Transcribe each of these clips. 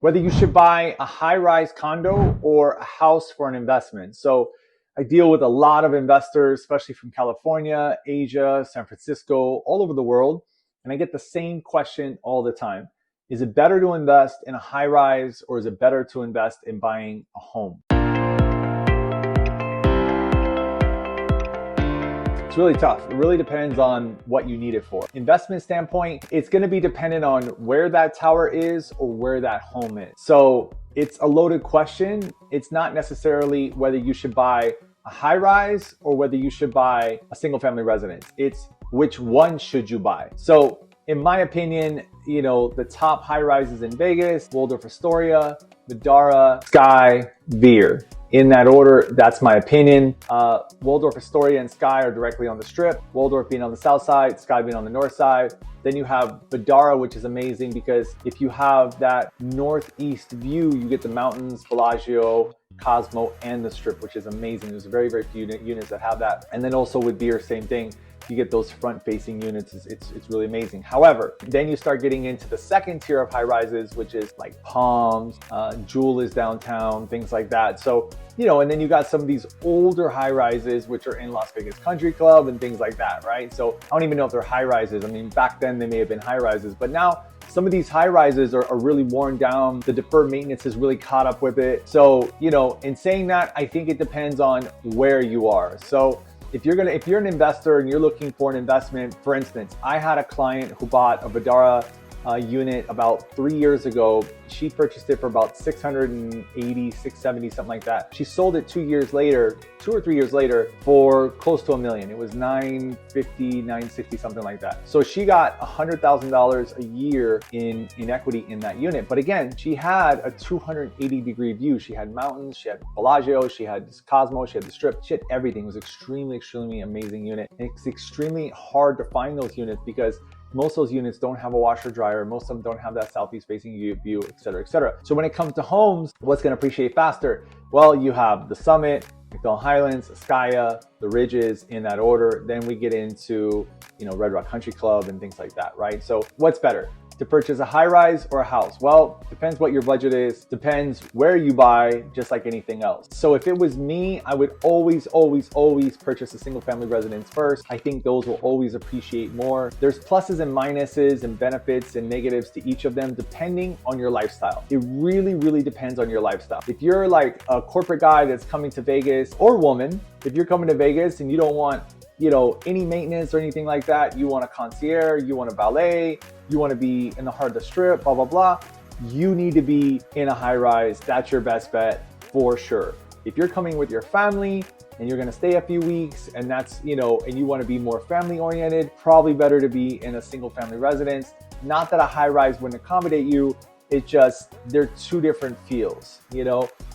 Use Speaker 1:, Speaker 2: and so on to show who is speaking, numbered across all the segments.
Speaker 1: whether you should buy a high-rise condo or a house for an investment. So I deal with a lot of investors, especially from California, Asia, San Francisco, all over the world. And I get the same question all the time. Is it better to invest in a high-rise or is it better to invest in buying a home? It's really tough. It really depends on what you need it for. Investment standpoint, it's going to be dependent on where that tower is or where that home is. So it's a loaded question. It's not necessarily whether you should buy a high rise or whether you should buy a single family residence. It's which one should you buy? So in my opinion, the top high rises in Vegas, Waldorf Astoria, Vdara, Sky, Veer. In that order, that's my opinion. Waldorf Astoria and Sky are directly on the strip, Waldorf being on the south side, Sky being on the north side. Then you have Vdara, which is amazing because if you have that northeast view, you get the mountains, Bellagio, Cosmo, and the strip, which is amazing. There's very, very few units that have that. And then also with Veer, same thing. You get those front-facing units. It's really amazing. However, then you start getting into the second tier of high rises, which is like Palms, Jewel is downtown, things like that. So, and then you got some of these older high rises, which are in Las Vegas Country Club and things like that, right? So I don't even know if they're high rises. I mean, back then they may have been high rises, but now some of these high rises are really worn down. The deferred maintenance has really caught up with it. So, in saying that, I think it depends on where you are. So if you're an investor and you're looking for an investment, for instance, I had a client who bought a Vdara unit about 3 years ago. She purchased it for about $680, $670, something like that. She sold it 2 or 3 years later for close to $1 million. It was $950, $960, something like that. So she got $100,000 a year in equity in that unit. But again, she had a 280-degree view. She had mountains, she had Bellagio, she had Cosmo, she had the strip, she had everything. It was extremely, extremely amazing unit. And it's extremely hard to find those units because most of those units don't have a washer dryer. Most of them don't have that southeast facing view, et cetera, et cetera. So when it comes to homes, what's going to appreciate faster? Well, you have the Summit, McDonald Highlands, Askaya, the Ridges in that order. Then we get into, Red Rock Country Club and things like that, right? So what's better? To purchase a high rise or a house? Well, depends what your budget is, depends where you buy, just like anything else. So if it was me, I would always purchase a single family residence first. I think those will always appreciate more. There's pluses and minuses and benefits and negatives to each of them depending on your lifestyle. It really, really depends on your lifestyle. If you're like a corporate guy that's coming to Vegas, or woman, if you're coming to Vegas and you don't want any maintenance or anything like that, you want a concierge, you want a valet, you want to be in the heart of the strip, blah, blah, blah, you need to be in a high rise. That's your best bet for sure. If you're coming with your family and you're going to stay a few weeks and that's, and you want to be more family oriented, probably better to be in a single family residence. Not that a high rise wouldn't accommodate you. It's just, they're two different feels,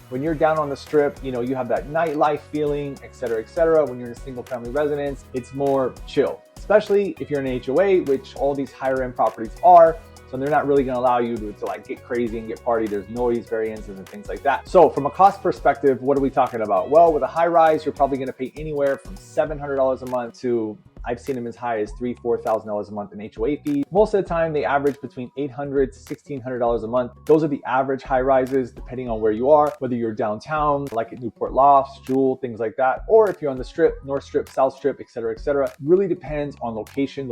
Speaker 1: When you're down on the strip, you have that nightlife feeling, et cetera, et cetera. When you're in a single family residence, it's more chill, especially if you're in an HOA, which all these higher end properties are. So they're not really going to allow you to like get crazy and get party. There's noise variances and things like that. So from a cost perspective, what are we talking about? Well, with a high rise, you're probably going to pay anywhere from $700 a month to, I've seen them as high as $3,000, $4,000 a month in HOA fees. Most of the time, they average between $800 to $1,600 a month. Those are the average high rises, depending on where you are, whether you're downtown, like at Newport Lofts, Jewel, things like that, or if you're on the strip, North Strip, South Strip, et cetera, et cetera. Really depends on location,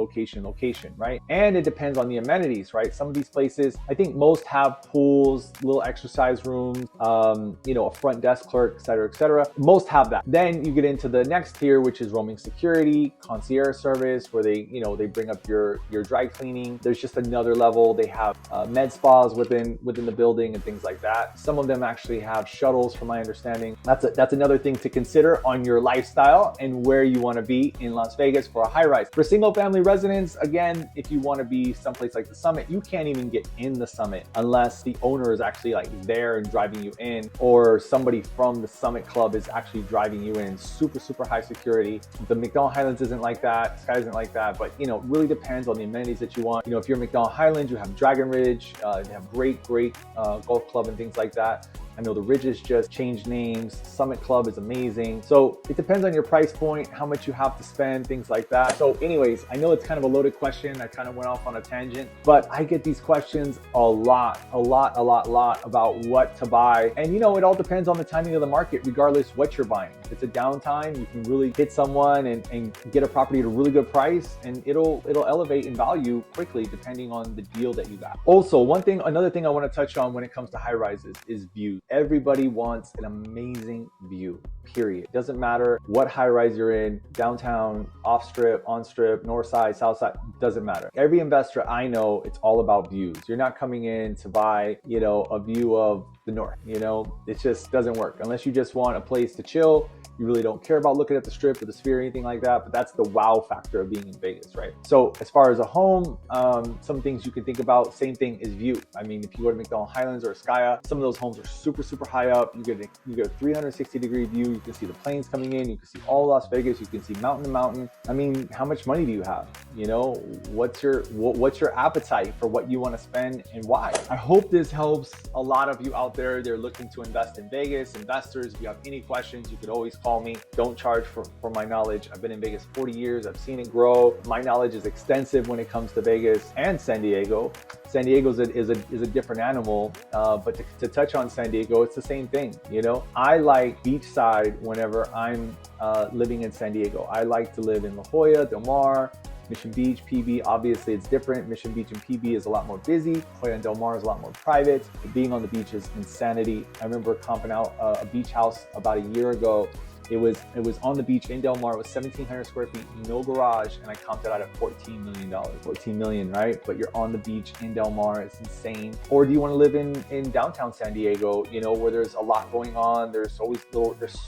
Speaker 1: right? And it depends on the amenities, right? Some of these places, I think most have pools, little exercise rooms, a front desk clerk, et cetera, et cetera. Most have that. Then you get into the next tier, which is roaming security, concierge service, where they bring up your dry cleaning. There's just another level. They have med spas within the building and things like that. Some of them actually have shuttles, from my understanding. That's another thing to consider on your lifestyle and where you want to be in Las Vegas for a high rise. For single family residence, again, if you want to be someplace like the Summit, you can't even get in the Summit unless the owner is actually like there and driving you in, or somebody from the Summit Club is actually driving you in. Super, super high security. The McDonald Highlands isn't like that. Sky isn't like that, but it really depends on the amenities that you want. If you're McDonald Highlands, you have Dragon Ridge, they have great golf club and things like that. I know the Ridges just changed names. Summit Club is amazing. So it depends on your price point, how much you have to spend, things like that. So anyways, I know it's kind of a loaded question. I kind of went off on a tangent, but I get these questions a lot about what to buy. And you know, it all depends on the timing of the market, regardless what you're buying. If it's a downtime, you can really hit someone and get a property at a really good price, and it'll elevate in value quickly depending on the deal that you got. Also, another thing I want to touch on when it comes to high rises is views. Everybody wants an amazing view, period. Doesn't matter what high rise you're in, downtown, off strip, on strip, north side, south side, doesn't matter. Every investor I know, it's all about views. You're not coming in to buy, you know, a view of the north, you know, it just doesn't work unless you just want a place to chill. You really don't care about looking at the strip or the sphere or anything like that, but that's the wow factor of being in Vegas, right? So as far as a home, some things you can think about, same thing is view. I mean, if you go to McDonald Highlands or Askaya, some of those homes are super high up. You get a 360-degree view. You can see the planes coming in. You can see all Las Vegas. You can see mountain to mountain. I mean, how much money do you have? You know, what's your appetite for what you want to spend and why? I hope this helps a lot of you out there. They're looking to invest in Vegas. Investors, if you have any questions, you could always call me. Don't charge for my knowledge. I've been in Vegas 40 years. I've seen it grow. My knowledge is extensive when it comes to Vegas and San Diego. San Diego is a different animal, but to touch on San Diego, it's the same thing. You know, I like beachside whenever I'm living in San Diego. I like to live in La Jolla, Del Mar, Mission Beach, PB. Obviously it's different. Mission Beach and PB is a lot more busy. La Jolla and Del Mar is a lot more private. But being on the beach is insanity. I remember comping out a beach house about a year ago. It was on the beach in Del Mar. It was 1,700 square feet, no garage, and I comped it out at $14 million. 14 million, right? But you're on the beach in Del Mar. It's insane. Or do you want to live in downtown San Diego, you know, where there's a lot going on. There's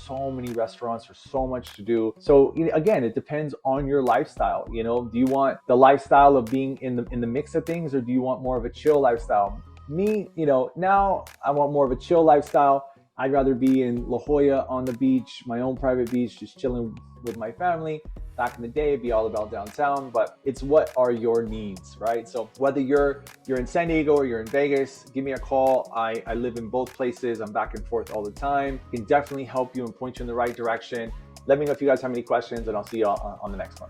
Speaker 1: so many restaurants. There's so much to do. So again, it depends on your lifestyle. You know, do you want the lifestyle of being in the mix of things, or do you want more of a chill lifestyle? Me, you know, now I want more of a chill lifestyle. I'd rather be in La Jolla on the beach, my own private beach, just chilling with my family. Back in the day, it'd be all about downtown, but it's what are your needs, right? So whether you're in San Diego or you're in Vegas, give me a call. I live in both places. I'm back and forth all the time. Can definitely help you and point you in the right direction. Let me know if you guys have any questions, and I'll see you on the next one.